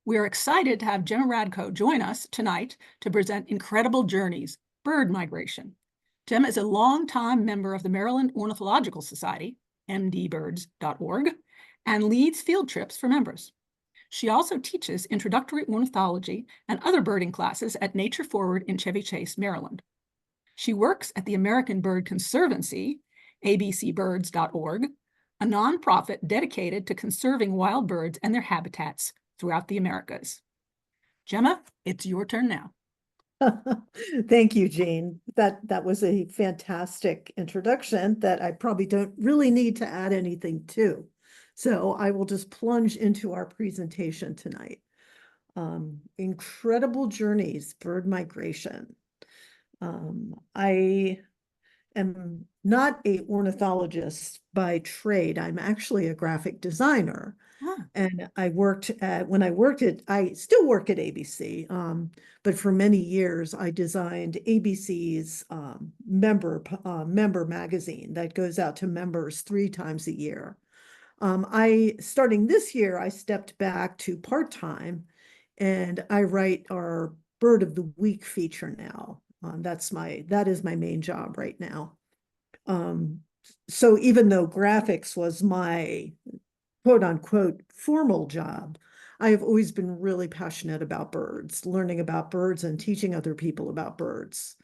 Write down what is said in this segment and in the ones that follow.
We are excited to have Gemma Radko join us tonight to present Incredible Journeys, Bird Migration. Gemma is a longtime member of the Maryland Ornithological Society, mdbirds.org, and leads field trips for members. She also teaches introductory ornithology and other birding classes at Nature Forward in Chevy Chase, Maryland. She works at the American Bird Conservancy, abcbirds.org, a nonprofit dedicated to conserving wild birds and their habitats throughout the Americas. Gemma, it's your turn now. Thank you, Jean. That was a fantastic introduction that I probably don't really need to add anything to. So I will just plunge into our presentation tonight. Incredible Journeys, Bird Migration. I am not an ornithologist by trade. I'm actually a graphic designer. And I still work at ABC, but for many years I designed ABC's member magazine that goes out to members 3 times a year. Starting this year, I stepped back to part-time and I write our Bird of the Week feature now. That is my main job right now. So even though graphics was my quote unquote formal job, I have always been really passionate about birds, learning about birds and teaching other people about birds.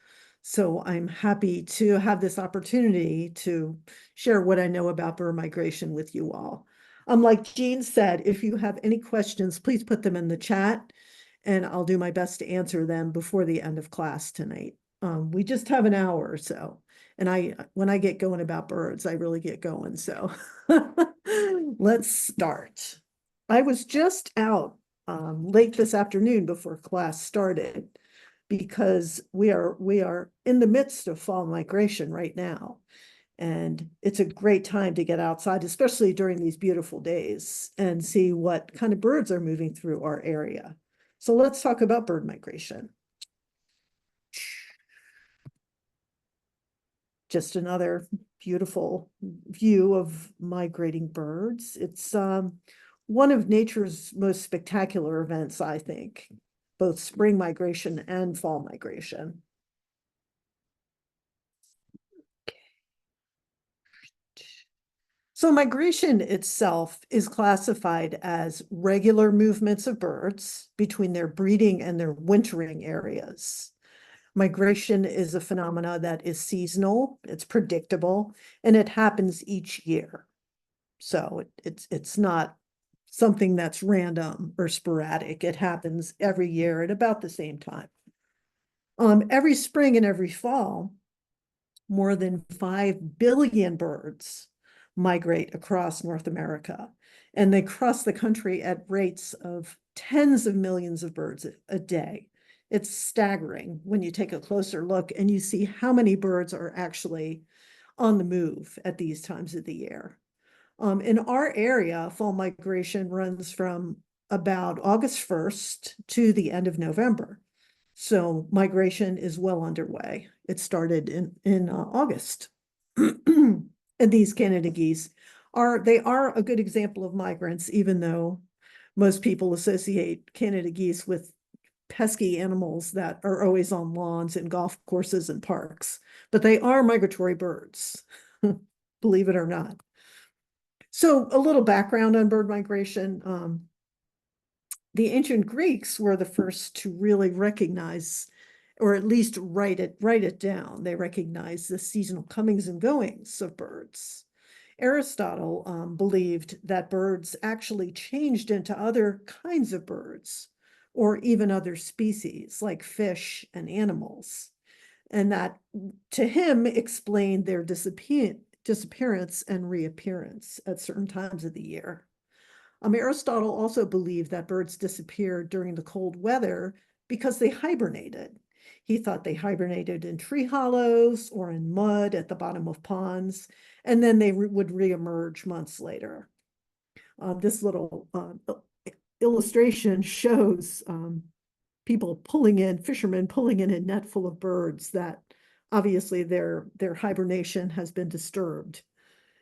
So I'm happy to have this opportunity to share what I know about bird migration with you all. Like Jean said, if you have any questions, please put them in the chat and I'll do my best to answer them before the end of class tonight. We just have an hour or so. And when I get going about birds, I really get going. So let's start. I was just out late this afternoon before class started because we are in the midst of fall migration right now. And it's a great time to get outside, especially during these beautiful days, and see what kind of birds are moving through our area. So let's talk about bird migration. Just another beautiful view of migrating birds. It's one of nature's most spectacular events, I think, both spring migration and fall migration. So migration itself is classified as regular movements of birds between their breeding and their wintering areas. Migration is a phenomena that is seasonal, it's predictable, and it happens each year. So it's not something that's random or sporadic. It happens every year at about the same time. Every spring and every fall, more than 5 billion birds migrate across North America, and they cross the country at rates of tens of millions of birds a day. It's staggering when you take a closer look and you see how many birds are actually on the move at these times of the year. In our area, fall migration runs from about August 1st to the end of November. So migration is well underway. It started in August. And these Canada geese are a good example of migrants, even though most people associate Canada geese with pesky animals that are always on lawns and golf courses and parks, but they are migratory birds, believe it or not. So a little background on bird migration. The ancient Greeks were the first to really recognize, or at least write it down. They recognized the seasonal comings and goings of birds. Aristotle believed that birds actually changed into other kinds of birds, or even other species like fish and animals. And that, to him, explained their disappearance and reappearance at certain times of the year. Aristotle also believed that birds disappeared during the cold weather because they hibernated. He thought they hibernated in tree hollows or in mud at the bottom of ponds, and then they would reemerge months later. This little illustration shows fishermen pulling in a net full of birds that obviously their hibernation has been disturbed.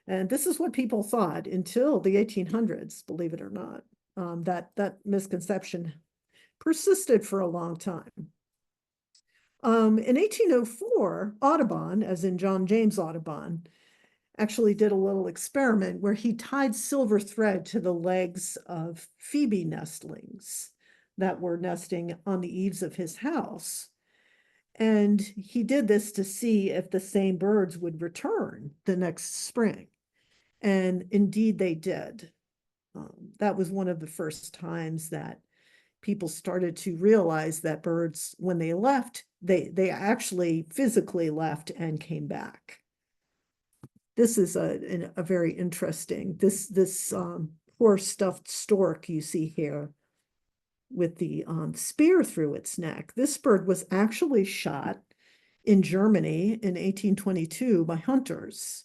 And this is what people thought until the 1800s, believe it or not. that misconception persisted for a long time. In 1804, Audubon, as in John James Audubon, actually did a little experiment where he tied silver thread to the legs of phoebe nestlings that were nesting on the eaves of his house. And he did this to see if the same birds would return the next spring. And indeed they did. That was one of the first times that people started to realize that birds, when they left, they actually physically left and came back. This is a very interesting, this poor stuffed stork you see here with the spear through its neck. This bird was actually shot in Germany in 1822 by hunters.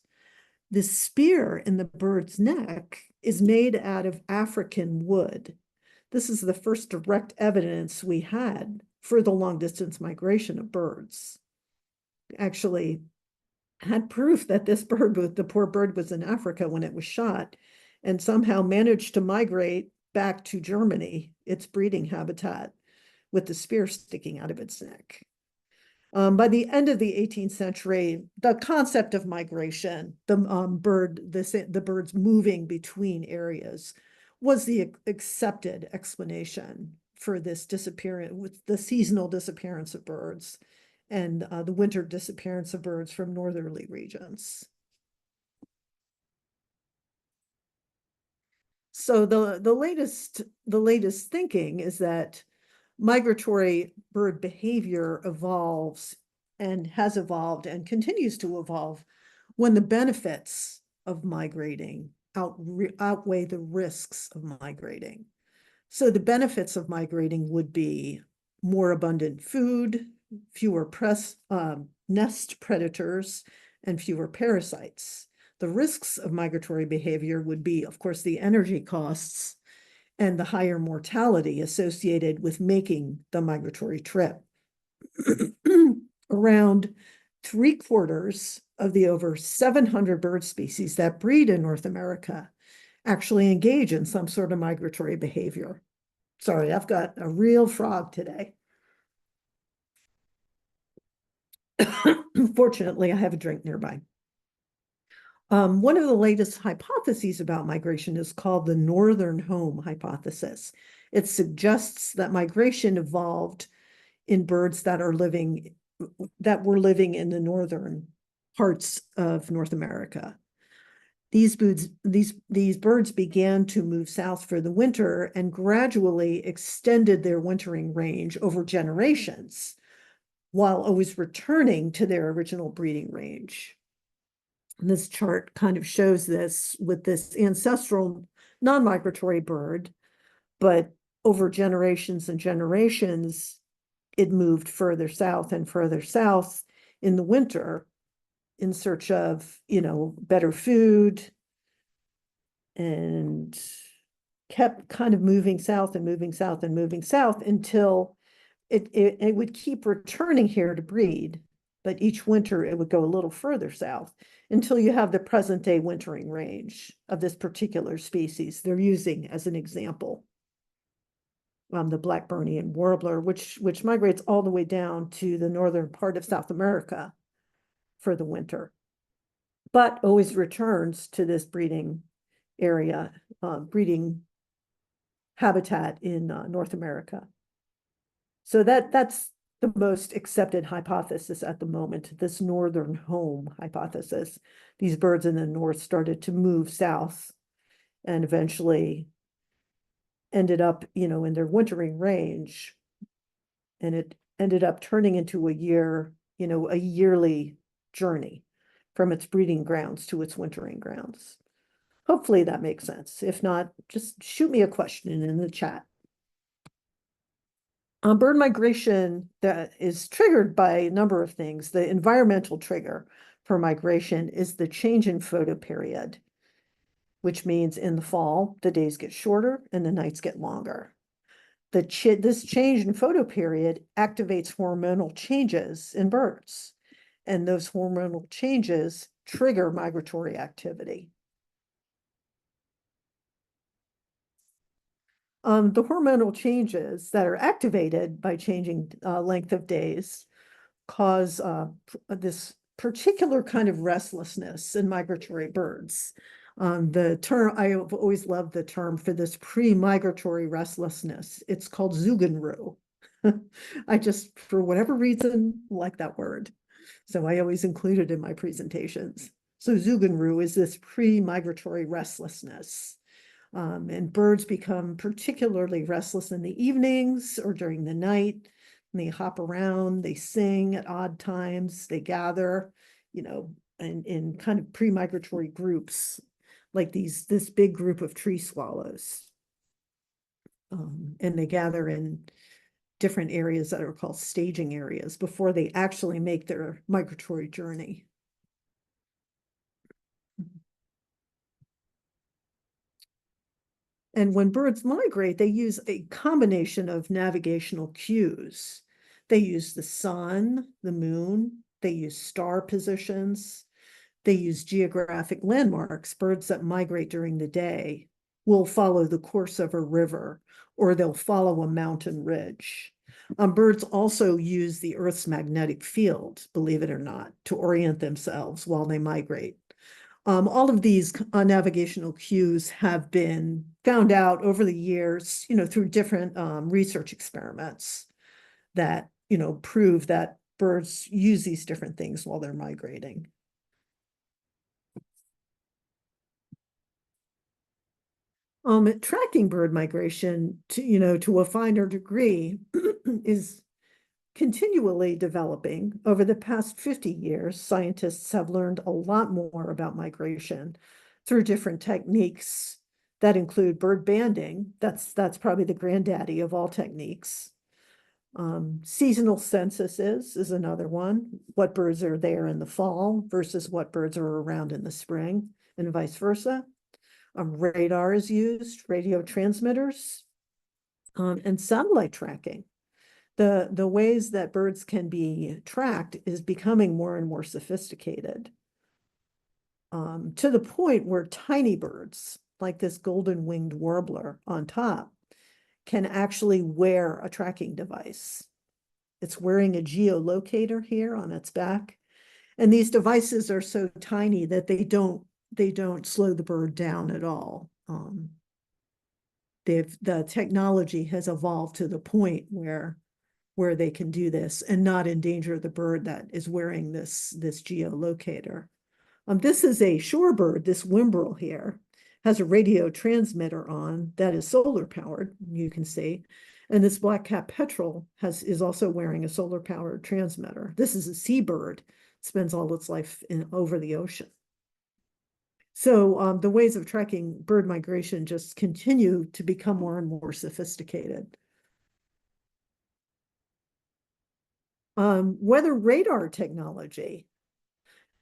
The spear in the bird's neck is made out of African wood. This is the first direct evidence we had for the long distance migration of birds. Actually had proof that this bird, the poor bird, was in Africa when it was shot and somehow managed to migrate back to Germany, its breeding habitat, with the spear sticking out of its neck. By the end of the 18th century, the concept of migration, the birds moving between areas, was the accepted explanation for this disappearance, with the seasonal disappearance of birds and the winter disappearance of birds from northerly regions. So the latest thinking is that migratory bird behavior evolves and has evolved and continues to evolve when the benefits of migrating outweigh the risks of migrating. So the benefits of migrating would be more abundant food, fewer nest predators, and fewer parasites. The risks of migratory behavior would be, of course, the energy costs and the higher mortality associated with making the migratory trip. Around 3/4 of the over 700 bird species that breed in North America actually engage in some sort of migratory behavior. Sorry, I've got a real frog today. Fortunately, I have a drink nearby. One of the latest hypotheses about migration is called the northern home hypothesis. It suggests that migration evolved in birds that were living in the northern parts of North America. These birds began to move south for the winter and gradually extended their wintering range over generations, while always returning to their original breeding range. And this chart kind of shows this with this ancestral non-migratory bird, but over generations and generations, it moved further south and further south in the winter in search of, better food, and kept kind of moving south and moving south and moving south until it would keep returning here to breed. But each winter it would go a little further south until you have the present day wintering range of this particular species they're using as an example. The Blackburnian warbler, which migrates all the way down to the northern part of South America for the winter, but always returns to this breeding area, breeding habitat in North America. So that's the most accepted hypothesis at the moment, this northern home hypothesis. These birds in the north started to move south and eventually ended up, in their wintering range. And it ended up turning into a yearly journey from its breeding grounds to its wintering grounds. Hopefully that makes sense. If not, just shoot me a question in the chat. Bird migration that is triggered by a number of things. The environmental trigger for migration is the change in photoperiod, which means in the fall, the days get shorter and the nights get longer. This change in photoperiod activates hormonal changes in birds, and those hormonal changes trigger migratory activity. The hormonal changes that are activated by changing length of days cause this particular kind of restlessness in migratory birds. The term, I've always loved the term for this pre-migratory restlessness. It's called Zugenruhe. I just, for whatever reason, like that word. So I always include it in my presentations. So Zugenruhe is this pre-migratory restlessness. And birds become particularly restless in the evenings or during the night. And they hop around, they sing at odd times, they gather, in kind of pre-migratory groups, like this big group of tree swallows. And they gather in different areas that are called staging areas before they actually make their migratory journey. And when birds migrate, they use a combination of navigational cues. They use the sun, the moon, they use star positions, they use geographic landmarks. Birds that migrate during the day will follow the course of a river, or they'll follow a mountain ridge. Birds also use the Earth's magnetic field, believe it or not, to orient themselves while they migrate. All of these navigational cues have been found out over the years, through different research experiments that, prove that birds use these different things while they're migrating. Tracking bird migration to a finer degree is continually developing. Over the past 50 years, scientists have learned a lot more about migration through different techniques that include bird banding. That's probably the granddaddy of all techniques. Seasonal censuses is another one. What birds are there in the fall versus what birds are around in the spring, and vice versa. Radar is used, radio transmitters, and satellite tracking. The ways that birds can be tracked is becoming more and more sophisticated, to the point where tiny birds, like this golden-winged warbler on top, can actually wear a tracking device. It's wearing a geolocator here on its back, and these devices are so tiny that they don't slow the bird down at all. The technology has evolved to the point where they can do this and not endanger the bird that is wearing this geolocator. This is a shorebird. This whimbrel here has a radio transmitter on that is solar powered, you can see. And this black-capped petrel is also wearing a solar powered transmitter. This is a seabird, spends all its life over the ocean. So the ways of tracking bird migration just continue to become more and more sophisticated. Weather radar technology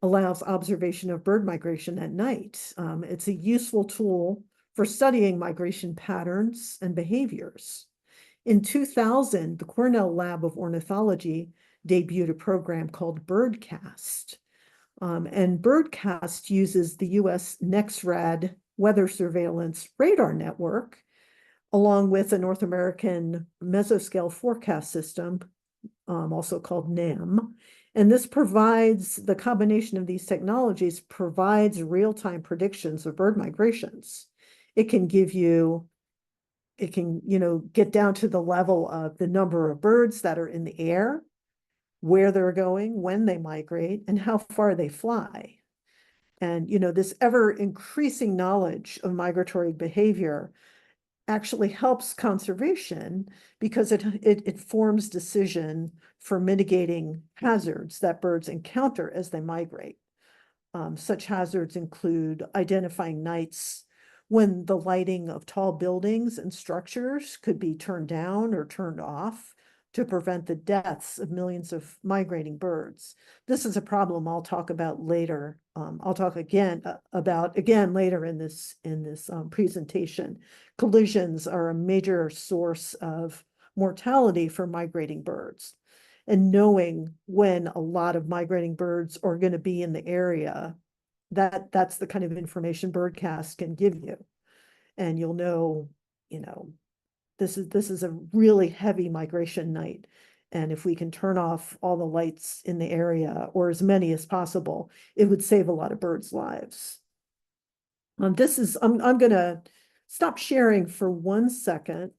allows observation of bird migration at night. It's a useful tool for studying migration patterns and behaviors. In 2000, the Cornell Lab of Ornithology debuted a program called Birdcast. And Birdcast uses the US NEXRAD weather surveillance radar network, along with a North American mesoscale forecast system, also called NAM. And this provides, the combination of these technologies provides real-time predictions of bird migrations. It can get down to the level of the number of birds that are in the air, where they're going, when they migrate, and how far they fly. And, this ever increasing knowledge of migratory behavior actually helps conservation because it forms decision for mitigating hazards that birds encounter as they migrate. Such hazards include identifying nights when the lighting of tall buildings and structures could be turned down or turned off to prevent the deaths of millions of migrating birds. This is a problem I'll talk about later. I'll talk about later in this presentation. Collisions are a major source of mortality for migrating birds. And knowing when a lot of migrating birds are going to be in the area, that's the kind of information Birdcast can give you. And you'll know, this is a really heavy migration night. And if we can turn off all the lights in the area, or as many as possible, it would save a lot of birds' lives. I'm gonna stop sharing for 1 second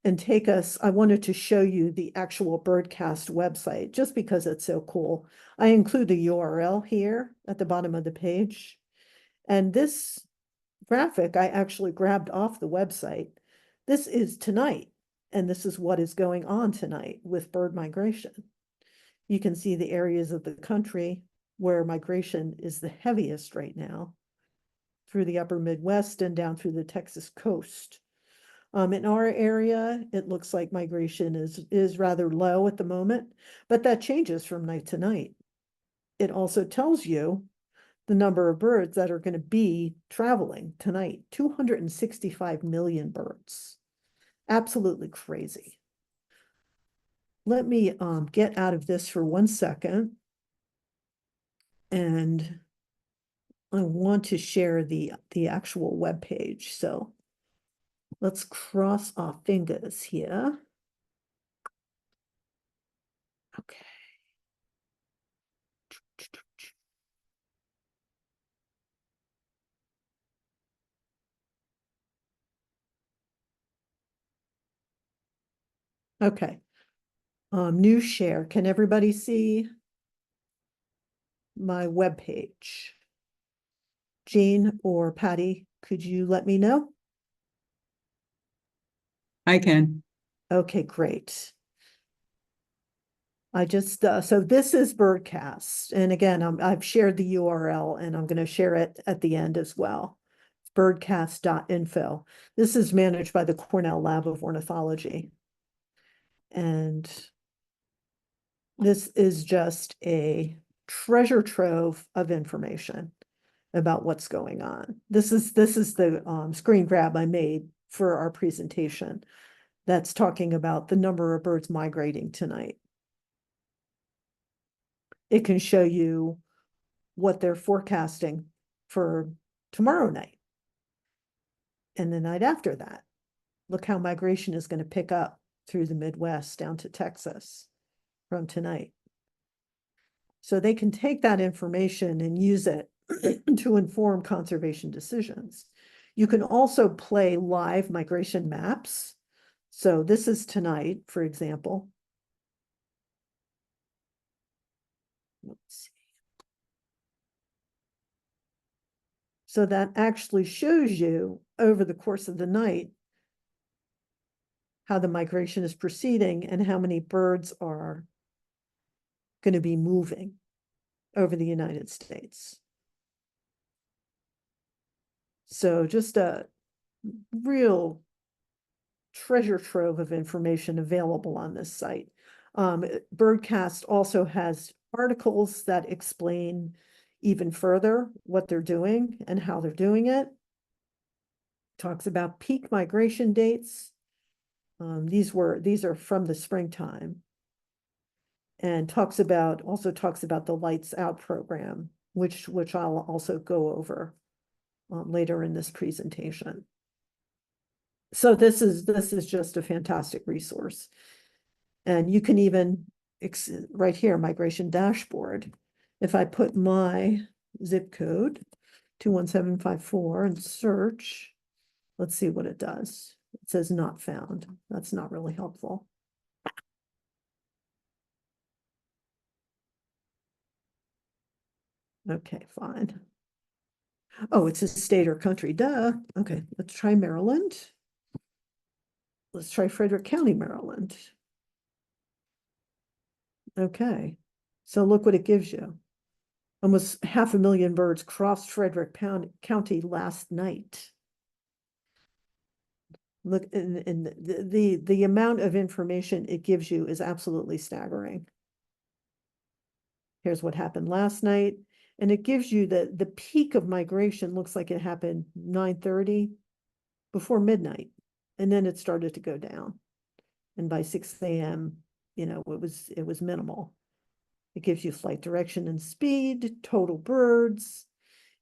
and take us, I wanted to show you the actual Birdcast website, just because it's so cool. I include the URL here at the bottom of the page. And this graphic I actually grabbed off the website. This is tonight, and this is what is going on tonight with bird migration. You can see the areas of the country where migration is the heaviest right now, through the upper Midwest and down through the Texas coast. In our area, it looks like migration is rather low at the moment, but that changes from night to night. It also tells you the number of birds that are going to be traveling tonight, 265 million birds. Absolutely crazy. Let me get out of this for 1 second. And I want to share the actual web page. So let's cross our fingers here. Okay. Okay. New share. Can everybody see my web page? Jean or Patty, could you let me know? I can. Okay, great. I just, so this is Birdcast. And again, I've shared the URL and I'm going to share it at the end as well. Birdcast.info. This is managed by the Cornell Lab of Ornithology. And this is just a treasure trove of information about what's going on. This is the screen grab I made for our presentation that's talking about the number of birds migrating tonight. It can show you what they're forecasting for tomorrow night and the night after that. Look how migration is going to pick up through the Midwest down to Texas from tonight. So they can take that information and use it to inform conservation decisions. You can also play live migration maps. So this is tonight, for example. Let's see. So that actually shows you over the course of the night how the migration is proceeding and how many birds are going to be moving over the United States. So just a real treasure trove of information available on this site. Birdcast also has articles that explain even further what they're doing and how they're doing it. Talks about peak migration dates. These are from the springtime. And also talks about the Lights Out program, which I'll also go over later in this presentation. So this is just a fantastic resource. And you can even, right here, migration dashboard. If I put my zip code 21754 and search, let's see what it does. It says not found. That's not really helpful. Okay, fine. Oh, it's a state or country, duh. Okay, let's try Maryland. Let's try Frederick County, Maryland. Okay, so look what it gives you. Almost 500,000 birds crossed Frederick County last night. Look, and the amount of information it gives you is absolutely staggering. Here's what happened last night. And it gives you the peak of migration looks like it happened 9:30 before midnight. And then it started to go down. And by 6 a.m., it was minimal. It gives you flight direction and speed, total birds.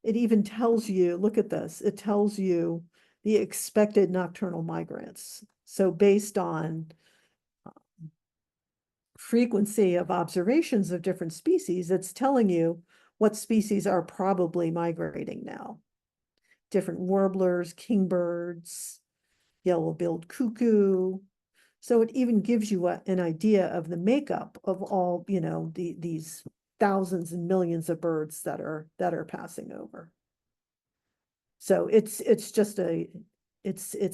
It even tells you, look at this, it tells you the expected nocturnal migrants. So based on frequency of observations of different species, it's telling you what species are probably migrating now. Different warblers, kingbirds, yellow-billed cuckoo. So it even gives you an idea of the makeup of all, these thousands and millions of birds that are passing over. So it's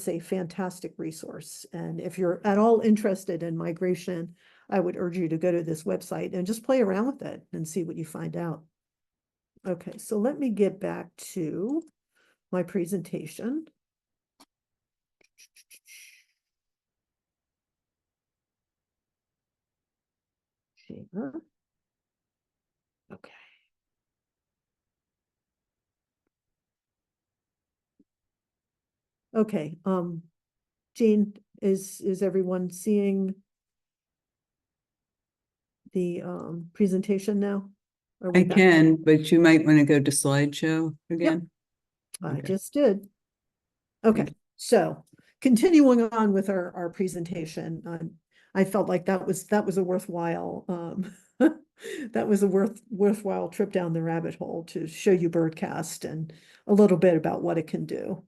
a fantastic resource. And if you're at all interested in migration, I would urge you to go to this website and just play around with it and see what you find out. Okay, so let me get back to my presentation. Share. Okay. Okay, Jean, is everyone seeing the presentation now? Are we I back? can, but you might want to go to slideshow again. I Okay. just did. Okay, so continuing on with our presentation, I felt like that was a worthwhile that was a worthwhile trip down the rabbit hole to show you Birdcast and a little bit about what it can do.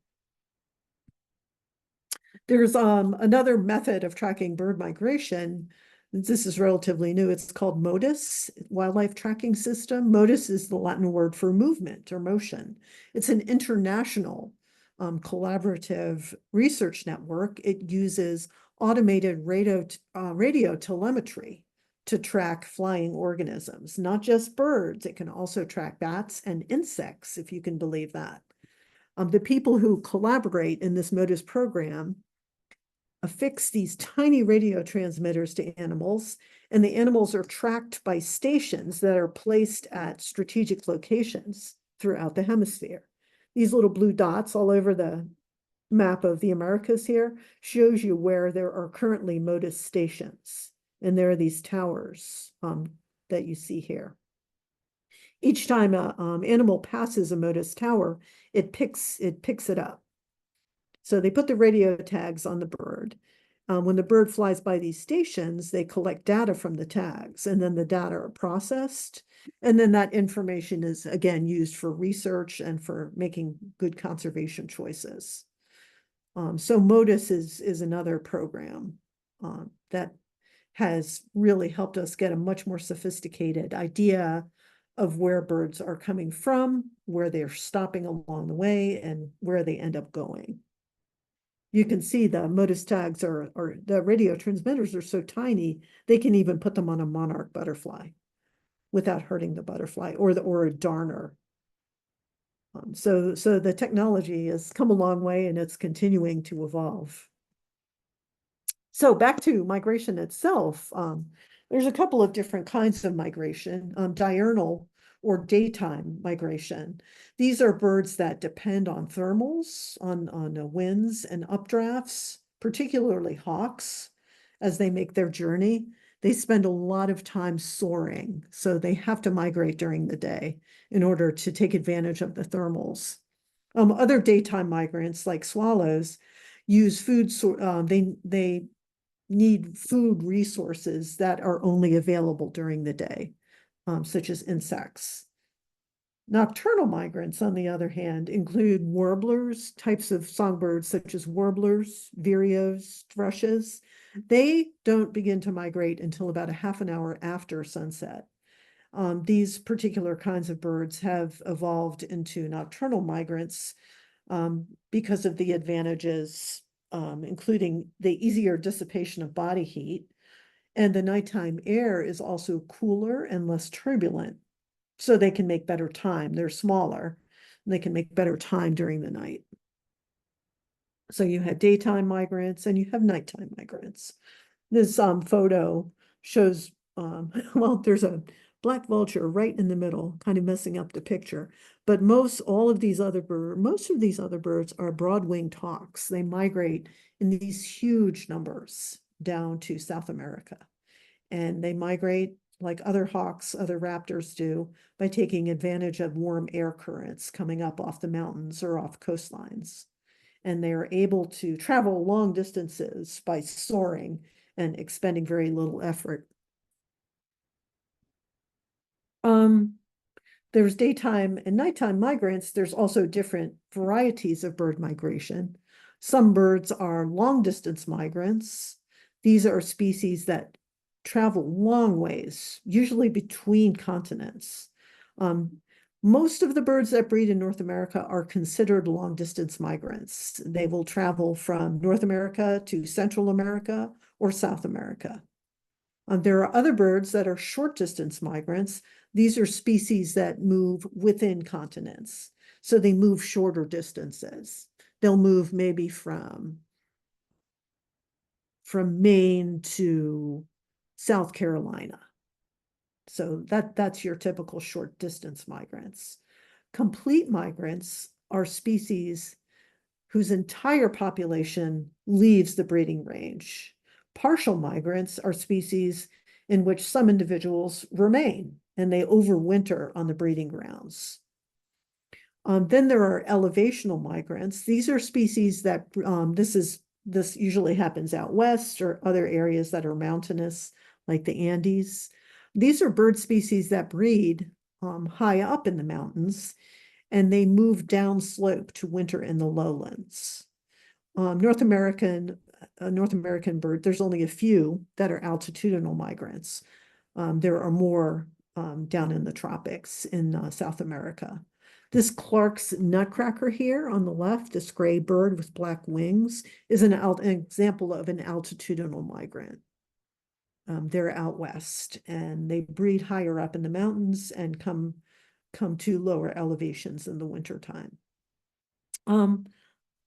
There's another method of tracking bird migration. This is relatively new. It's called MODIS, Wildlife Tracking System. MODIS is the Latin word for movement or motion. It's an international collaborative research network. It uses automated radio telemetry to track flying organisms, not just birds. It can also track bats and insects, if you can believe that. The people who collaborate in this MODIS program affix these tiny radio transmitters to animals, and the animals are tracked by stations that are placed at strategic locations throughout the hemisphere. These little blue dots all over the map of the Americas here shows you where there are currently MODIS stations, and there are these towers that you see here. Each time an animal passes a MODIS tower, it picks it up. So they put the radio tags on the bird. When the bird flies by these stations, they collect data from the tags, and then the data are processed. And then that information is, again, used for research and for making good conservation choices. So MODIS is another program that has really helped us get a much more sophisticated idea of where birds are coming from, where they're stopping along the way, and where they end up going. You can see the MODIS tags or the radio transmitters are so tiny, they can even put them on a monarch butterfly without hurting the butterfly or a darner. So the technology has come a long way and it's continuing to evolve. So back to migration itself, there's a couple of different kinds of migration, diurnal or daytime migration. These are birds that depend on thermals, on winds and updrafts, particularly hawks, as they make their journey. They spend a lot of time soaring, so they have to migrate during the day in order to take advantage of the thermals. Other daytime migrants, like swallows, use food, they need food resources that are only available during the day, such as insects. Nocturnal migrants, on the other hand, include warblers, types of songbirds such as warblers, vireos, thrushes. They don't begin to migrate until about a half an hour after sunset. These particular kinds of birds have evolved into nocturnal migrants because of the advantages, including the easier dissipation of body heat. And the nighttime air is also cooler and less turbulent, so they can make better time. They're smaller, and they can make better time during the night. So you have daytime migrants and you have nighttime migrants. This photo shows, well, there's a black vulture right in the middle, kind of messing up the picture. But most of these other birds are broad-winged hawks. They migrate in these huge numbers down to South America. And they migrate like other hawks, other raptors do, by taking advantage of warm air currents coming up off the mountains or off coastlines. and they are able to travel long distances by soaring and expending very little effort. There's daytime and nighttime migrants. There's also different varieties of bird migration. Some birds are long distance migrants. These are species that travel long ways, usually between continents. Most of the birds that breed in North America are considered long distance migrants. They will travel from North America to Central America or South America. There are other birds that are short distance migrants. These are species that move within continents. So they move shorter distances. They'll move maybe from Maine to South Carolina. So that's your typical short distance migrants. Complete migrants are species whose entire population leaves the breeding range. Partial migrants are species in which some individuals remain and they overwinter on the breeding grounds. Then there are elevational migrants. These are species that this usually happens out west or other areas that are mountainous, like the Andes. These are bird species that breed high up in the mountains, and they move downslope to winter in the lowlands. North American bird, there's only a few that are altitudinal migrants. There are more down in the tropics in South America. This Clark's nutcracker here on the left, this gray bird with black wings, is an example of an altitudinal migrant. They're out west, and they breed higher up in the mountains and come to lower elevations in the wintertime.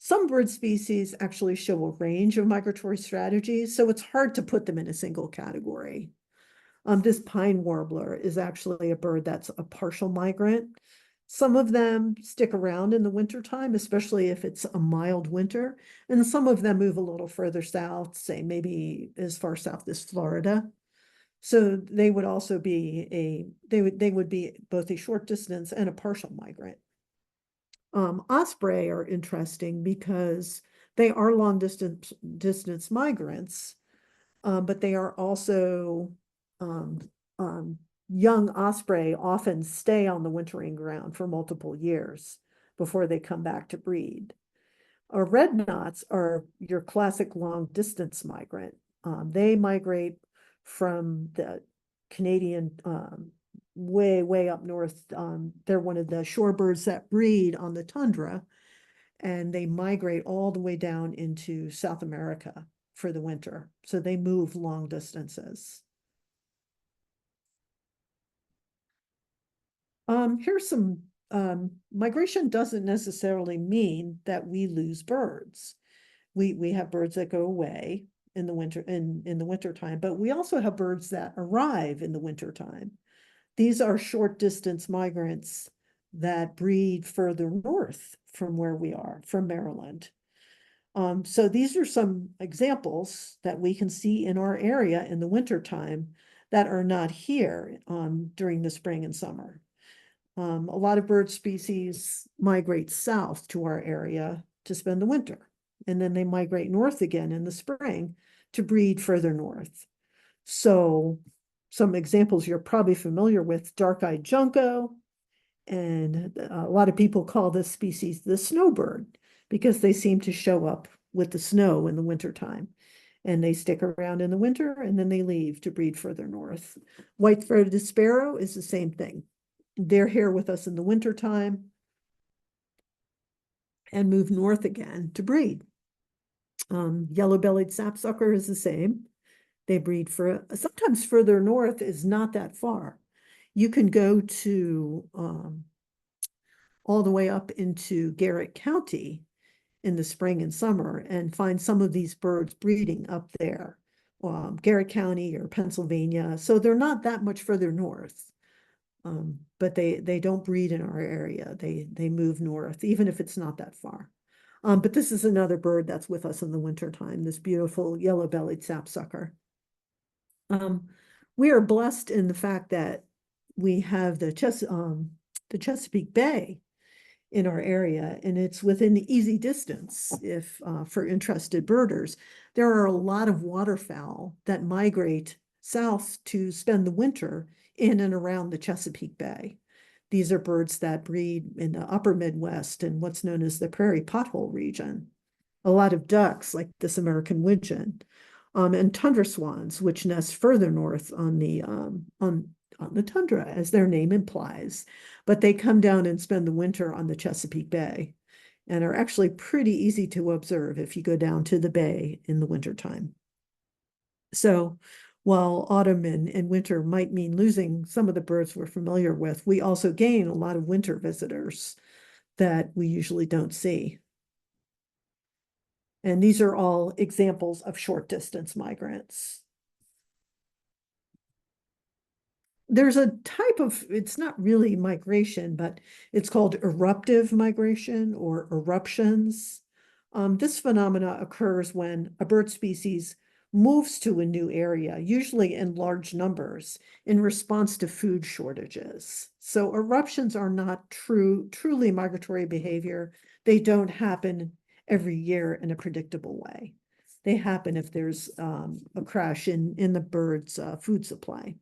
Some bird species actually show a range of migratory strategies, so it's hard to put them in a single category. This pine warbler is actually a bird that's a partial migrant. Some of them stick around in the wintertime, especially if it's a mild winter, and some of them move a little further south, say maybe as far south as Florida. So they would also be they would be both a short distance and a partial migrant. Osprey are interesting because they are long distance migrants, but they are also young osprey often stay on the wintering ground for multiple years before they come back to breed. Red knots are your classic long distance migrant. They migrate from the Canadian way up north. They're one of the shorebirds that breed on the tundra, and they migrate all the way down into South America for the winter. So they move long distances. Here's some migration doesn't necessarily mean that we lose birds. We have birds that go away in the winter in the wintertime, but we also have birds that arrive in the wintertime. These are short distance migrants that breed further north from where we are, from Maryland. So these are some examples that we can see in our area in the wintertime that are not here during the spring and summer. A lot of bird species migrate south to our area to spend the winter, and then they migrate north again in the spring to breed further north. So some examples you're probably familiar with: dark-eyed junco, and a lot of people call this species the snowbird because they seem to show up with the snow in the wintertime, and they stick around in the winter and then they leave to breed further north. White-throated sparrow is the same thing. They're here with us in the wintertime and move north again to breed. Yellow-bellied sapsucker is the same. They breed for sometimes further north is not that far. You can go to all the way up into Garrett County in the spring and summer and find some of these birds breeding up there, Garrett County or Pennsylvania. So they're not that much further north, but they don't breed in our area. They move north, even if it's not that far. But this is another bird that's with us in the wintertime, this beautiful yellow-bellied sapsucker. We are blessed in the fact that we have the Chesapeake Bay in our area, and it's within easy distance if for interested birders. There are a lot of waterfowl that migrate south to spend the winter in and around the Chesapeake Bay. These are birds that breed in the upper Midwest and what's known as the prairie pothole region. A lot of ducks, like this American widgeon, and tundra swans, which nest further north on the tundra, as their name implies. But they come down and spend the winter on the Chesapeake Bay and are actually pretty easy to observe if you go down to the bay in the wintertime. So while autumn and winter might mean losing some of the birds we're familiar with, we also gain a lot of winter visitors that we usually don't see. And these are all examples of short distance migrants. There's a type of, it's not really migration, but it's called eruptive migration or eruptions. This phenomena occurs when a bird species moves to a new area, usually in large numbers, in response to food shortages. So eruptions are not truly migratory behavior. They don't happen every year in a predictable way. They happen if there's a crash in the bird's food supply.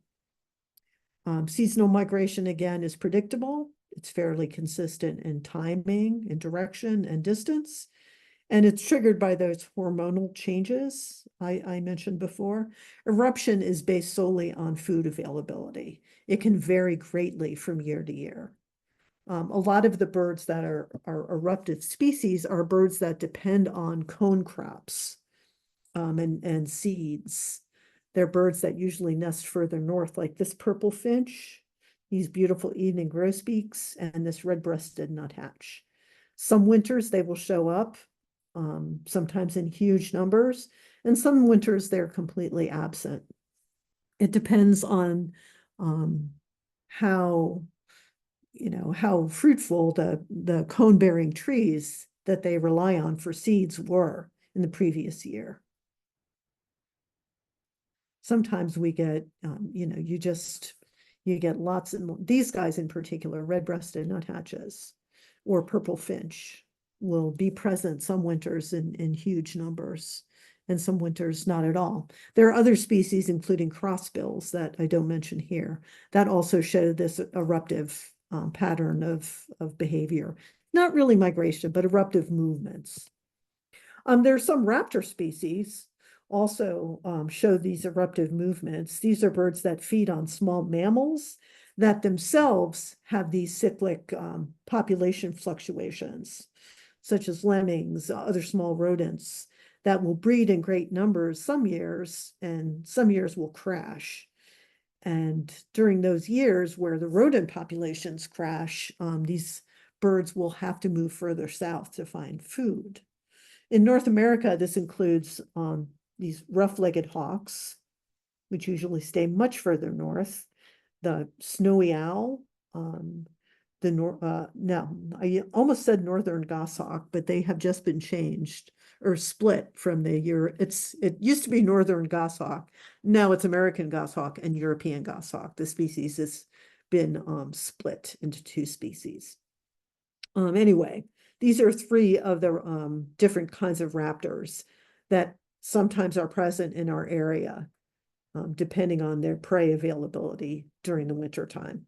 Seasonal migration, again, is predictable. It's fairly consistent in timing, in direction, and distance. And it's triggered by those hormonal changes I mentioned before. Eruption is based solely on food availability. It can vary greatly from year to year. A lot of the birds that are eruptive species are birds that depend on cone crops and seeds. They're birds that usually nest further north, like this purple finch, these beautiful evening grosbeaks, and this red-breasted nuthatch. Some winters they will show up, sometimes in huge numbers, and some winters they're completely absent. It depends on how fruitful the cone-bearing trees that they rely on for seeds were in the previous year. Sometimes we get, you get lots of, these guys in particular, red-breasted nuthatches or purple finch will be present some winters in huge numbers and some winters not at all. There are other species, including crossbills that I don't mention here, that also show this eruptive pattern of behavior. Not really migration, but eruptive movements. There are some raptor species also show these eruptive movements. These are birds that feed on small mammals that themselves have these cyclic population fluctuations, such as lemmings, other small rodents that will breed in great numbers some years, and some years will crash. And during those years where the rodent populations crash, these birds will have to move further south to find food. In North America, this includes these rough-legged hawks, which usually stay much further north, the snowy owl, I almost said northern goshawk, but they have just been changed or split from the year. It used to be northern goshawk. Now it's American goshawk and European goshawk. The species has been split into two species. Anyway, these are three of the different kinds of raptors that sometimes are present in our area, depending on their prey availability during the winter time.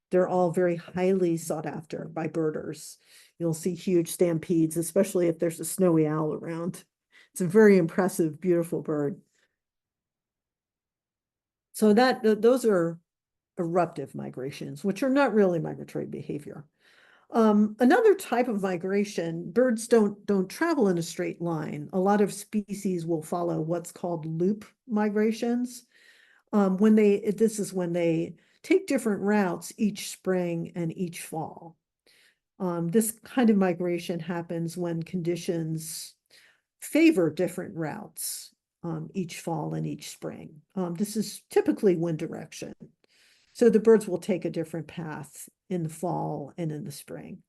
They're all very highly sought after by birders. You'll see huge stampedes, especially if there's a snowy owl around. It's a very impressive, beautiful bird. So those are eruptive migrations, which are not really migratory behavior. Another type of migration, birds don't travel in a straight line. A lot of species will follow what's called loop migrations. This is when they take different routes each spring and each fall. This kind of migration happens when conditions favor different routes each fall and each spring. This is typically wind direction. So the birds will take a different path in the fall and in the spring.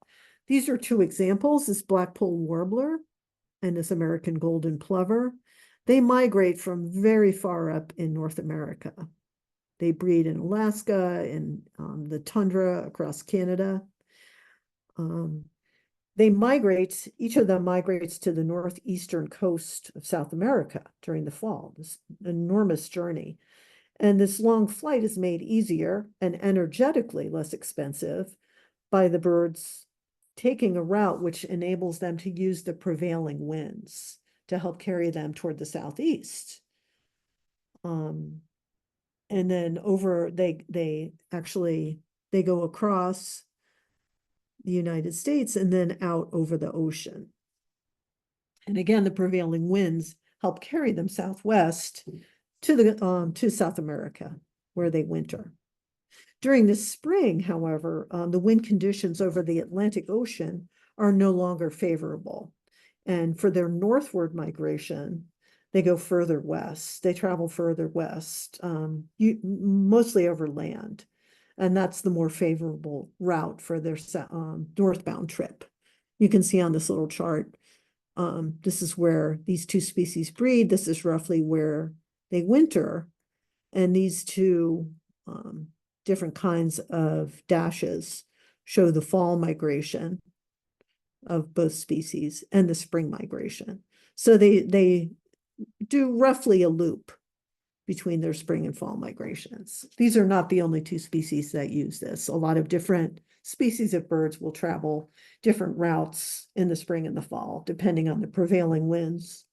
These are two examples, this black-polled warbler and this American golden plover. They migrate from very far up in North America. They breed in Alaska and the tundra across Canada. They migrate, each of them migrates to the northeastern coast of South America during the fall, this enormous journey. And this long flight is made easier and energetically less expensive by the birds taking a route which enables them to use the prevailing winds to help carry them toward the southeast. And then they go across the United States and then out over the ocean. And again, the prevailing winds help carry them southwest to South America, where they winter. During the spring, however, the wind conditions over the Atlantic Ocean are no longer favorable. And for their northward migration, they go further west. They travel further west, mostly over land. And that's the more favorable route for their northbound trip. You can see on this little chart, this is where these two species breed. This is roughly where they winter. And these two different kinds of dashes show the fall migration of both species and the spring migration. So they do roughly a loop between their spring and fall migrations. These are not the only two species that use this. A lot of different species of birds will travel different routes in the spring and the fall, depending on the prevailing winds.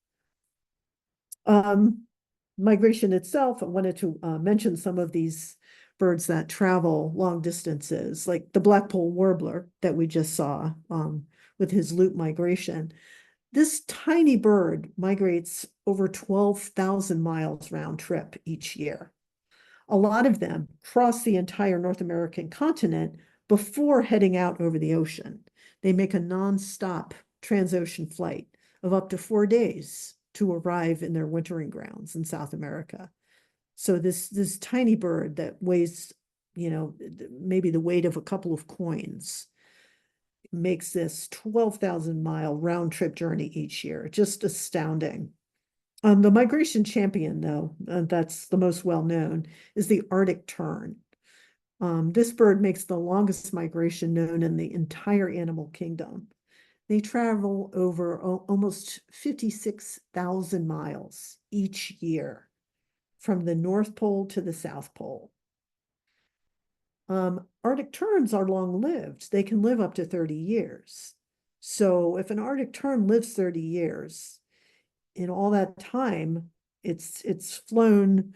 Migration itself, I wanted to mention some of these birds that travel long distances, like the black-polled warbler that we just saw with his loop migration. This tiny bird migrates over 12,000 miles round trip each year. A lot of them cross the entire North American continent before heading out over the ocean. They make a nonstop transocean flight of up to 4 days to arrive in their wintering grounds in South America. So this tiny bird that weighs, maybe the weight of a couple of coins makes this 12,000-mile round trip journey each year. Just astounding. The migration champion, though, that's the most well-known, is the Arctic tern. This bird makes the longest migration known in the entire animal kingdom. They travel over almost 56,000 miles each year from the North Pole to the South Pole. Arctic terns are long-lived. They can live up to 30 years. So if an Arctic tern lives 30 years, in all that time, it's flown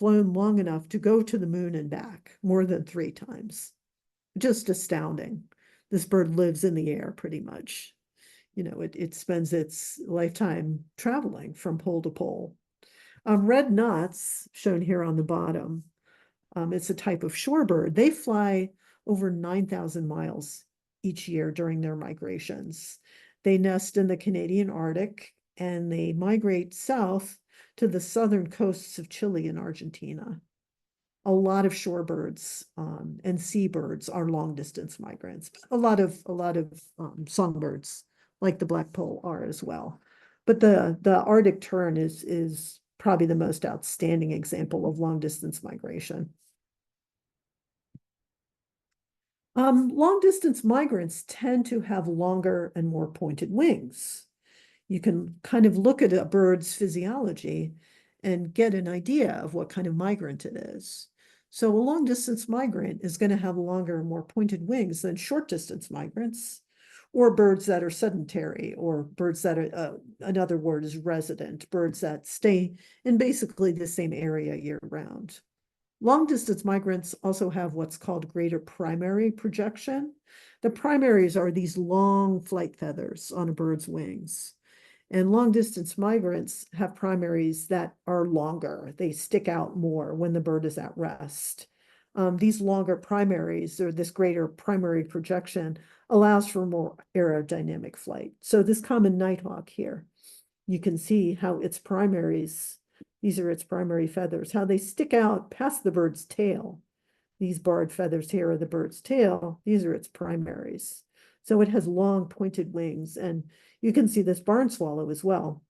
long enough to go to the moon and back more than 3 times. Just astounding. This bird lives in the air pretty much. It spends its lifetime traveling from pole to pole. Red knots, shown here on the bottom, it's a type of shorebird. They fly over 9,000 miles each year during their migrations. They nest in the Canadian Arctic, and they migrate south to the southern coasts of Chile and Argentina. A lot of shorebirds and seabirds are long-distance migrants. A lot of songbirds, like the blackpoll, are as well. But the Arctic tern is probably the most outstanding example of long-distance migration. Long-distance migrants tend to have longer and more pointed wings. You can kind of look at a bird's physiology and get an idea of what kind of migrant it is. So a long-distance migrant is going to have longer and more pointed wings than short-distance migrants, or birds that are sedentary, or birds that are, another word is resident, birds that stay in basically the same area year-round. Long-distance migrants also have what's called greater primary projection. The primaries are these long flight feathers on a bird's wings. And long-distance migrants have primaries that are longer. They stick out more when the bird is at rest. These longer primaries, or this greater primary projection, allows for more aerodynamic flight. So this common nighthawk here, you can see how its primaries, these are its primary feathers, how they stick out past the bird's tail. These barred feathers here are the bird's tail. These are its primaries. So it has long pointed wings, and you can see this barn swallow as well,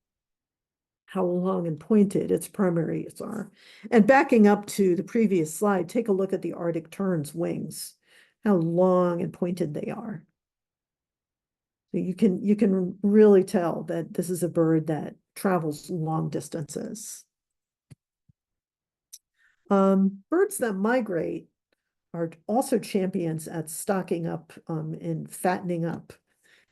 how long and pointed its primaries are. And backing up to the previous slide, take a look at the Arctic tern's wings. how long and pointed they are. So you can really tell that this is a bird that travels long distances. Birds that migrate are also champions at stocking up and fattening up,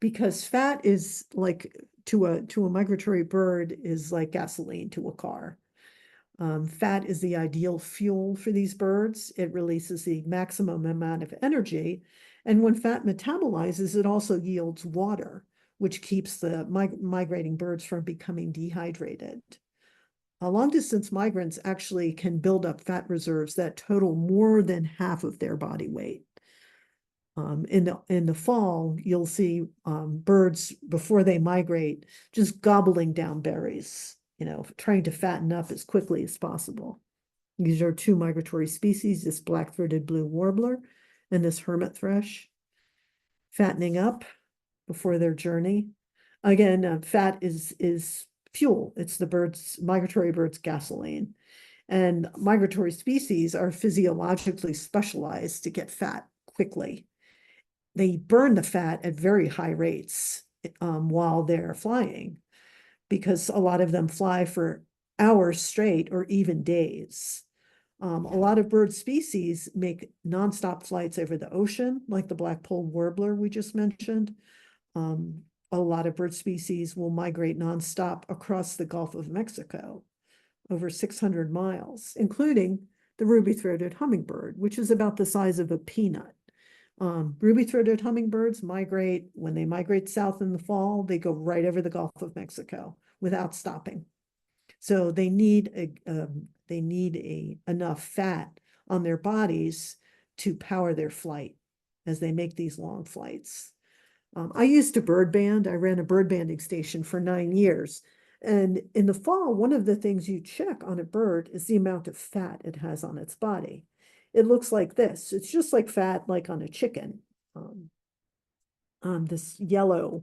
because fat is like to a migratory bird is like gasoline to a car. Fat is the ideal fuel for these birds. It releases the maximum amount of energy. And when fat metabolizes, it also yields water, which keeps the migrating birds from becoming dehydrated. Long distance migrants actually can build up fat reserves that total more than half of their body weight. In the fall, you'll see birds before they migrate just gobbling down berries, trying to fatten up as quickly as possible. These are two migratory species, this black-throated blue warbler and this hermit thrush, fattening up before their journey. Again, fat is fuel. It's the migratory birds' gasoline. And migratory species are physiologically specialized to get fat quickly. They burn the fat at very high rates while they're flying, because a lot of them fly for hours straight or even days. A lot of bird species make nonstop flights over the ocean, like the black-polled warbler we just mentioned. A lot of bird species will migrate nonstop across the Gulf of Mexico, over 600 miles, including the ruby-throated hummingbird, which is about the size of a peanut. Ruby-throated hummingbirds when they migrate south in the fall, they go right over the Gulf of Mexico without stopping. So they need enough fat on their bodies to power their flight as they make these long flights. I used a bird band. I ran a bird banding station for 9 years. And in the fall, one of the things you check on a bird is the amount of fat it has on its body. It looks like this. It's just like fat, like on a chicken. This yellow,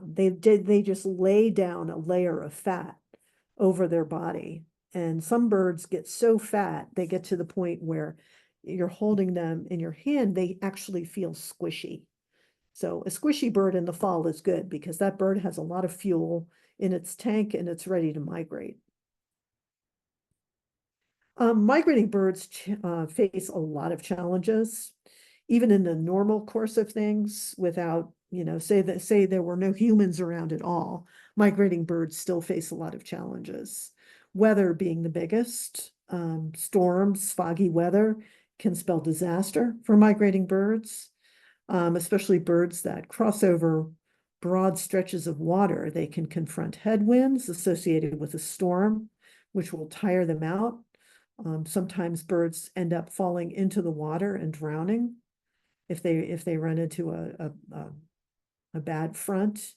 they just lay down a layer of fat over their body. And some birds get so fat, they get to the point where you're holding them in your hand, they actually feel squishy. So a squishy bird in the fall is good because that bird has a lot of fuel in its tank and it's ready to migrate. Migrating birds face a lot of challenges, even in the normal course of things. Without, say there were no humans around at all, migrating birds still face a lot of challenges. Weather being the biggest. Storms, foggy weather can spell disaster for migrating birds, especially birds that cross over broad stretches of water. They can confront headwinds associated with a storm, which will tire them out. Sometimes birds end up falling into the water and drowning if they run into a bad front.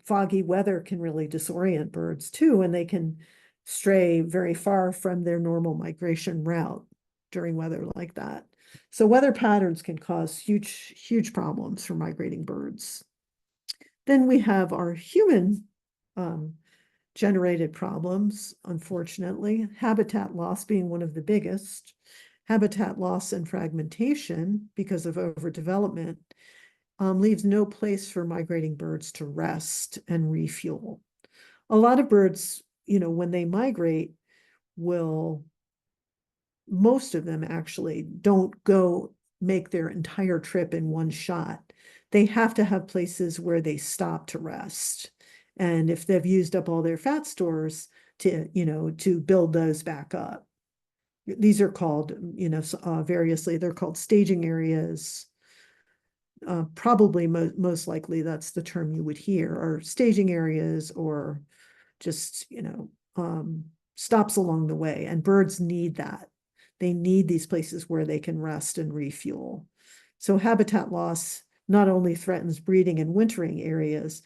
Foggy weather can really disorient birds too, and they can stray very far from their normal migration route during weather like that. So weather patterns can cause huge problems for migrating birds. Then we have our human generated problems, unfortunately, habitat loss being one of the biggest. Habitat loss and fragmentation because of overdevelopment leaves no place for migrating birds to rest and refuel. A lot of birds, when they migrate, most of them actually don't go make their entire trip in one shot. They have to have places where they stop to rest. And if they've used up all their fat stores, to build those back up. These are called, variously, they're called staging areas. Probably most likely that's the term you would hear, or staging areas, or just, stops along the way. And birds need that. They need these places where they can rest and refuel. So habitat loss not only threatens breeding and wintering areas,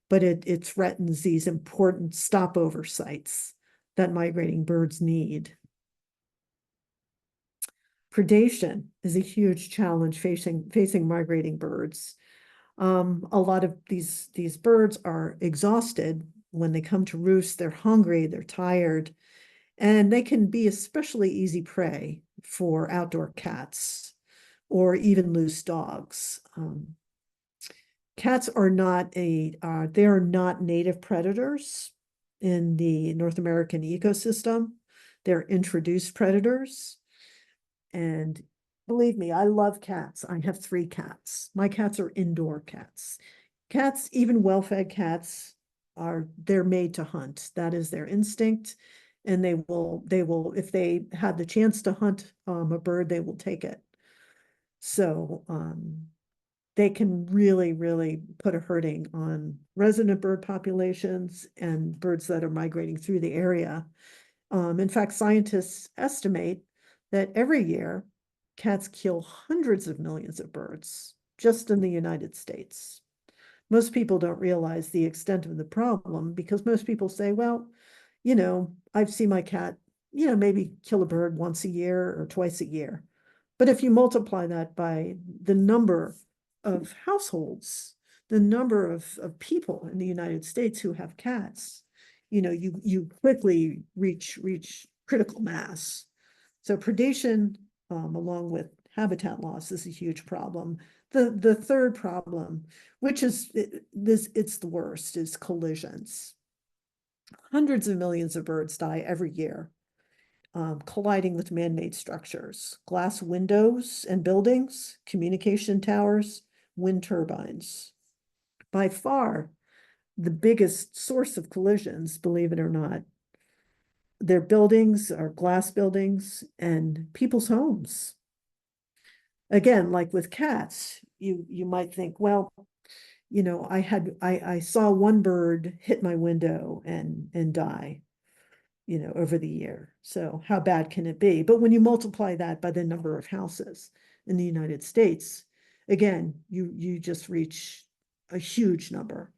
but it threatens these important stopover sites that migrating birds need. Predation is a huge challenge facing migrating birds. A lot of these birds are exhausted when they come to roost. They're hungry, they're tired, and they can be especially easy prey for outdoor cats. or even loose dogs. Cats are not they are not native predators in the North American ecosystem. They're introduced predators. And believe me, I love cats. I have 3 cats. My cats are indoor cats. Cats, even well-fed cats, they're made to hunt. That is their instinct. And they will, if they have the chance to hunt a bird, they will take it. So they can really, really put a hurting on resident bird populations and birds that are migrating through the area. In fact, scientists estimate that every year, cats kill hundreds of millions of birds just in the United States. Most people don't realize the extent of the problem because most people say, well, I've seen my cat, maybe kill a bird once a year or twice a year. But if you multiply that by the number of households, the number of people in the United States who have cats, you quickly reach critical mass. So predation, along with habitat loss, is a huge problem. The third problem, which is it's the worst, is collisions. Hundreds of millions of birds die every year, colliding with man-made structures, glass windows and buildings, communication towers, wind turbines. By far, the biggest source of collisions, believe it or not, their buildings are glass buildings and people's homes. Again, like with cats, you might think, well, I saw one bird hit my window and die, over the year. So how bad can it be? But when you multiply that by the number of houses in the United States, again, you just reach a huge number,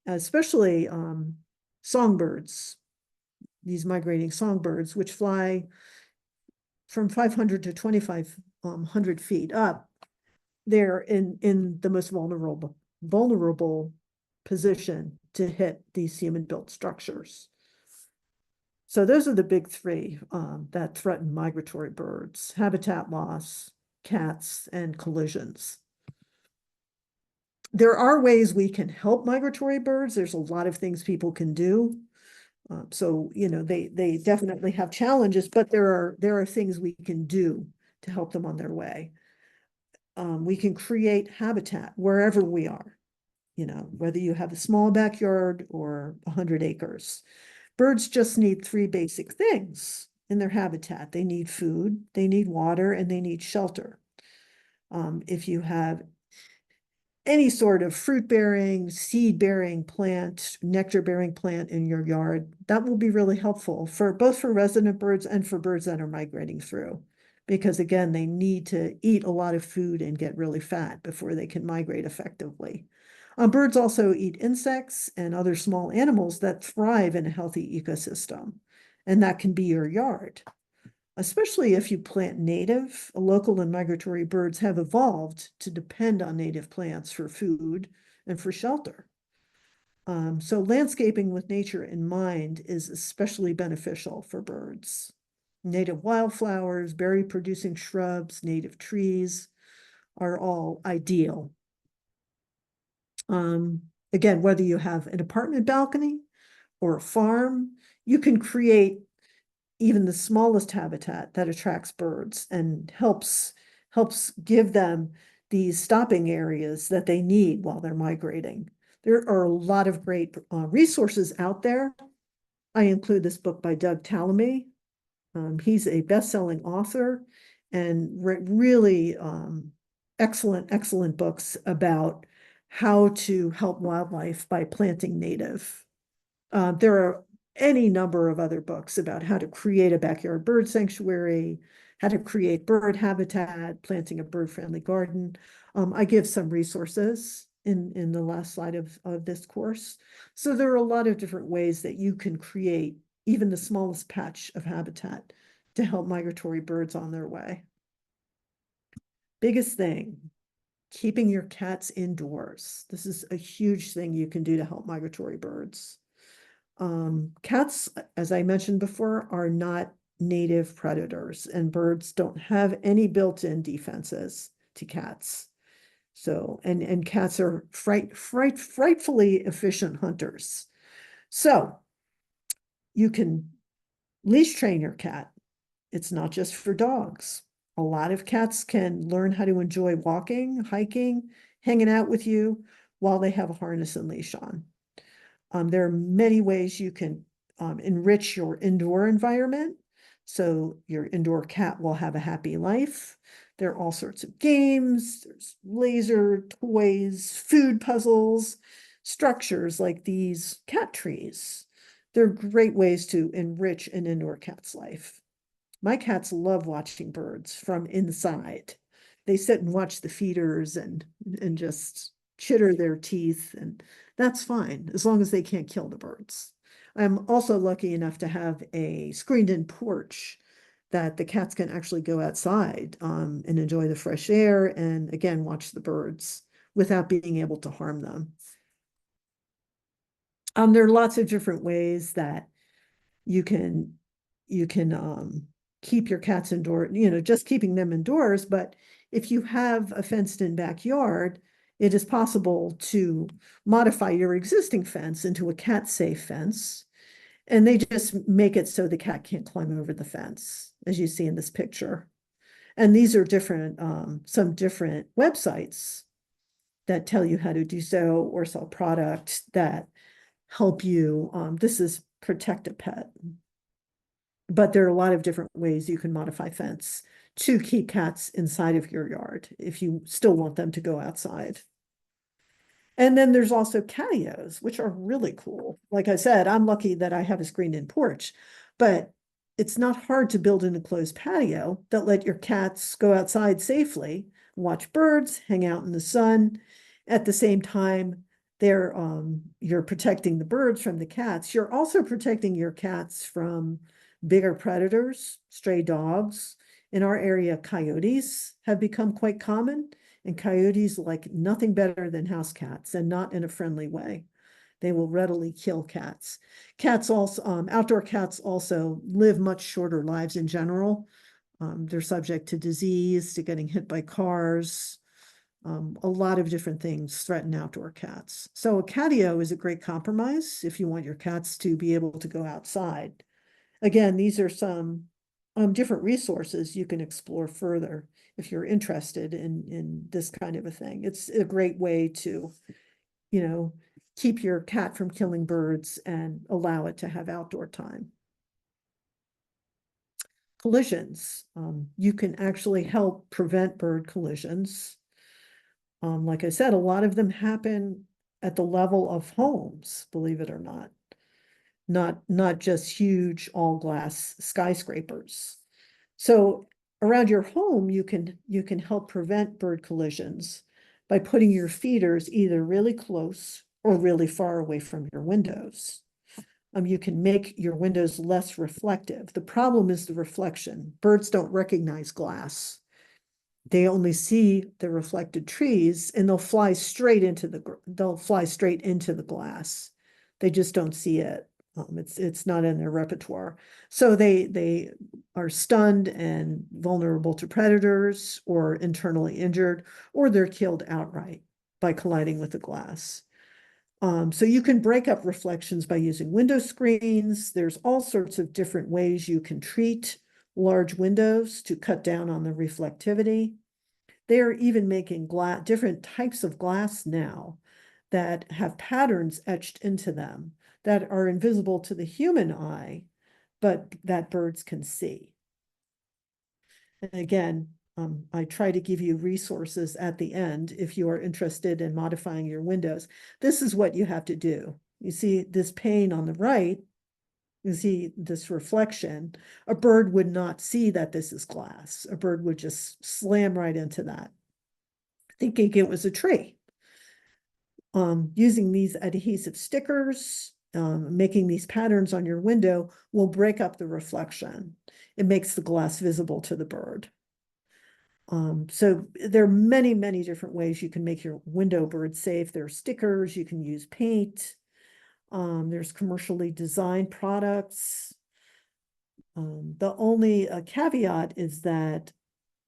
especially songbirds, these migrating songbirds, which fly from 500 to 2,500 feet up. They're in the most vulnerable position to hit these human-built structures. So those are the big 3 that threaten migratory birds: habitat loss, cats, and collisions. There are ways we can help migratory birds. There's a lot of things people can do. So, they definitely have challenges, but there are things we can do to help them on their way. We can create habitat wherever we are, whether you have a small backyard or 100 acres. Birds just need 3 basic things in their habitat. They need food, they need water, and they need shelter. If you have any sort of fruit-bearing, seed-bearing plant, nectar-bearing plant in your yard, that will be really helpful both for resident birds and for birds that are migrating through. Because again, they need to eat a lot of food and get really fat before they can migrate effectively. Birds also eat insects and other small animals that thrive in a healthy ecosystem, and that can be your yard. Especially if you plant native, local and migratory birds have evolved to depend on native plants for food and for shelter. So landscaping with nature in mind is especially beneficial for birds. Native wildflowers, berry-producing shrubs, native trees are all ideal. Again, whether you have an apartment balcony or a farm, you can create even the smallest habitat that attracts birds and helps give them these stopping areas that they need while they're migrating. There are a lot of great resources out there. I include this book by Doug Tallamy. He's a best-selling author and really excellent books about how to help wildlife by planting native. There are any number of other books about how to create a backyard bird sanctuary, how to create bird habitat, planting a bird-friendly garden. I give some resources in the last slide of this course. So there are a lot of different ways that you can create even the smallest patch of habitat to help migratory birds on their way. Biggest thing, keeping your cats indoors. This is a huge thing you can do to help migratory birds. Cats, as I mentioned before, are not native predators, and birds don't have any built-in defenses to cats. So, and cats are frightfully efficient hunters. So you can leash train your cat. It's not just for dogs. A lot of cats can learn how to enjoy walking, hiking, hanging out with you while they have a harness and leash on. There are many ways you can enrich your indoor environment, so your indoor cat will have a happy life. There are all sorts of games, there's laser toys, food puzzles, structures like these cat trees. They're great ways to enrich an indoor cat's life. My cats love watching birds from inside. They sit and watch the feeders and just chitter their teeth, and that's fine as long as they can't kill the birds. I'm also lucky enough to have a screened-in porch that the cats can actually go outside and enjoy the fresh air and again watch the birds without being able to harm them. There are lots of different ways that you can keep your cats indoors, just keeping them indoors. But if you have a fenced-in backyard, it is possible to modify your existing fence into a cat-safe fence. And they just make it so the cat can't climb over the fence, as you see in this picture. And these are different, some different websites that tell you how to do so or sell products that help you. This is Protect a Pet. But there are a lot of different ways you can modify fence to keep cats inside of your yard if you still want them to go outside. And then there's also catios, which are really cool. Like I said, I'm lucky that I have a screened-in porch, but it's not hard to build an enclosed patio that let your cats go outside safely, watch birds, hang out in the sun. At the same time, you're protecting the birds from the cats. You're also protecting your cats from bigger predators, stray dogs. In our area, coyotes have become quite common, and coyotes like nothing better than house cats, and not in a friendly way. They will readily kill cats. Cats also, outdoor cats also live much shorter lives in general. They're subject to disease, to getting hit by cars. A lot of different things threaten outdoor cats. So a catio is a great compromise if you want your cats to be able to go outside. Again, these are some different resources you can explore further if you're interested in this kind of a thing. It's a great way to, keep your cat from killing birds and allow it to have outdoor time. Collisions. You can actually help prevent bird collisions. Like I said, a lot of them happen at the level of homes, believe it or not. Not just huge all glass skyscrapers. So around your home, you can help prevent bird collisions by putting your feeders either really close or really far away from your windows. You can make your windows less reflective. The problem is the reflection. Birds don't recognize glass. They only see the reflected trees, and they'll fly straight into the glass. They just don't see it. It's not in their repertoire. So they are stunned and vulnerable to predators or internally injured, or they're killed outright by colliding with the glass. So you can break up reflections by using window screens. There's all sorts of different ways you can treat large windows to cut down on the reflectivity. They're even making different types of glass now that have patterns etched into them that are invisible to the human eye, but that birds can see. And again, I try to give you resources at the end if you are interested in modifying your windows. This is what you have to do. You see this pane on the right, you see this reflection. A bird would not see that this is glass. A bird would just slam right into that, thinking it was a tree. Using these adhesive stickers, making these patterns on your window will break up the reflection. It makes the glass visible to the bird. So there are many, many different ways you can make your window bird safe. There are stickers, you can use paint. There's commercially designed products. The only caveat is that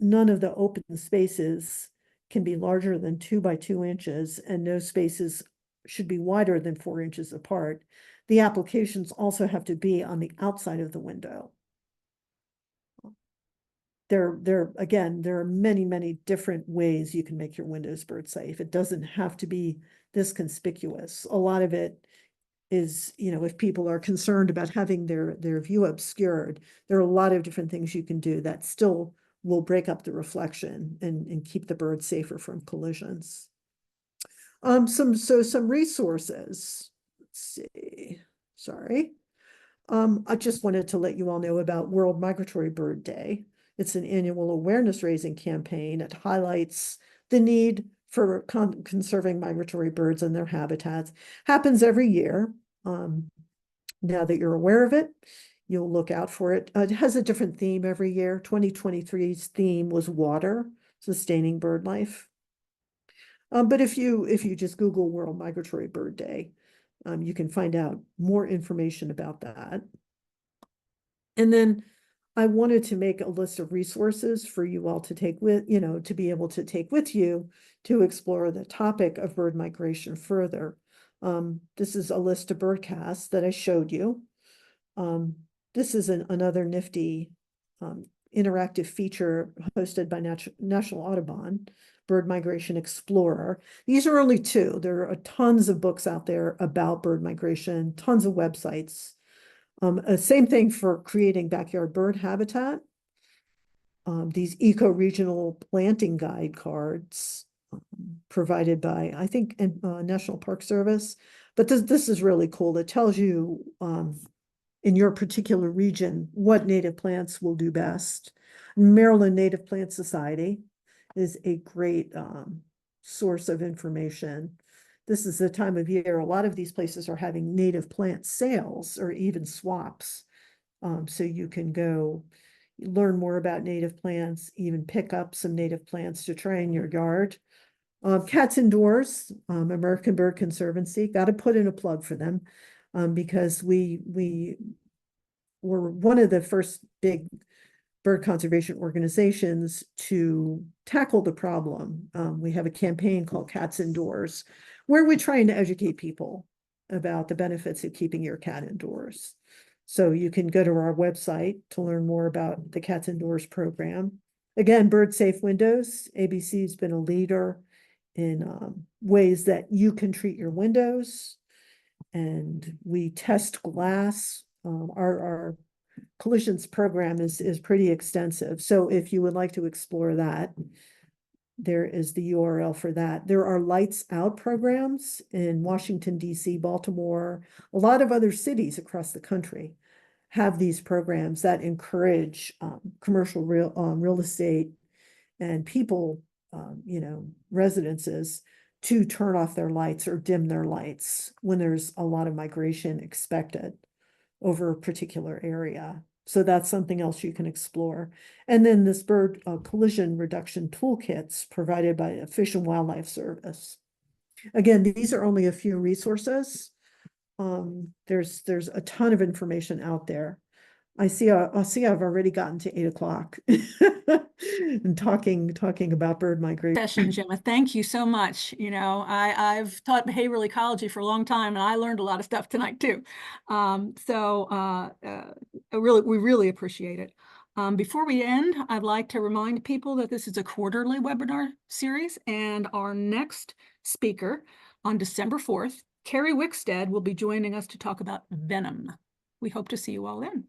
none of the open spaces can be larger than 2 by 2 inches, and no spaces should be wider than 4 inches apart. The applications also have to be on the outside of the window. Again, there are many, many different ways you can make your windows bird safe. It doesn't have to be this conspicuous. A lot of it is, if people are concerned about having their view obscured, there are a lot of different things you can do that still will break up the reflection and keep the bird safer from collisions. Some resources. Let's see. Sorry. I just wanted to let you all know about World Migratory Bird Day. It's an annual awareness raising campaign. It highlights the need for conserving migratory birds and their habitats. Happens every year. Now that you're aware of it, you'll look out for it. It has a different theme every year. 2023's theme was water, sustaining bird life. But if you just Google World Migratory Bird Day, you can find out more information about that. And then I wanted to make a list of resources for you all to take with, to be able to take with you to explore the topic of bird migration further. This is a list of birdcasts that I showed you. This is another nifty interactive feature hosted by National Audubon, Bird Migration Explorer. These are only 2. There are tons of books out there about bird migration, tons of websites. Same thing for creating backyard bird habitat. These eco-regional planting guide cards provided by, I think, National Park Service. But this is really cool. It tells you in your particular region what native plants will do best. Maryland Native Plant Society is a great source of information. This is the time of year a lot of these places are having native plant sales or even swaps. So you can go learn more about native plants, even pick up some native plants to try in your yard. Cats Indoors, American Bird Conservancy, got to put in a plug for them because we were one of the first big bird conservation organizations to tackle the problem. We have a campaign called Cats Indoors, where we're trying to educate people about the benefits of keeping your cat indoors. So you can go to our website to learn more about the Cats Indoors program. Again, Bird Safe Windows. ABC's been a leader in ways that you can treat your windows. And we test glass. Our collisions program is pretty extensive. So if you would like to explore that, there is the URL for that. There are lights out programs in Washington, D.C., Baltimore, a lot of other cities across the country have these programs that encourage commercial real estate and people, residences to turn off their lights or dim their lights when there's a lot of migration expected over a particular area. So that's something else you can explore. And then this bird collision reduction toolkits provided by Fish and Wildlife Service. Again, these are only a few resources. There's a ton of information out there. I see I've already gotten to 8 o'clock and talking about bird migration. Session, Gemma. Thank you so much. I've taught behavioral ecology for a long time, and I learned a lot of stuff tonight too. We really appreciate it. Before we end, I'd like to remind people that this is a quarterly webinar series, and our next speaker on December 4th, Carrie Wickstead, will be joining us to talk about venom. We hope to see you all then.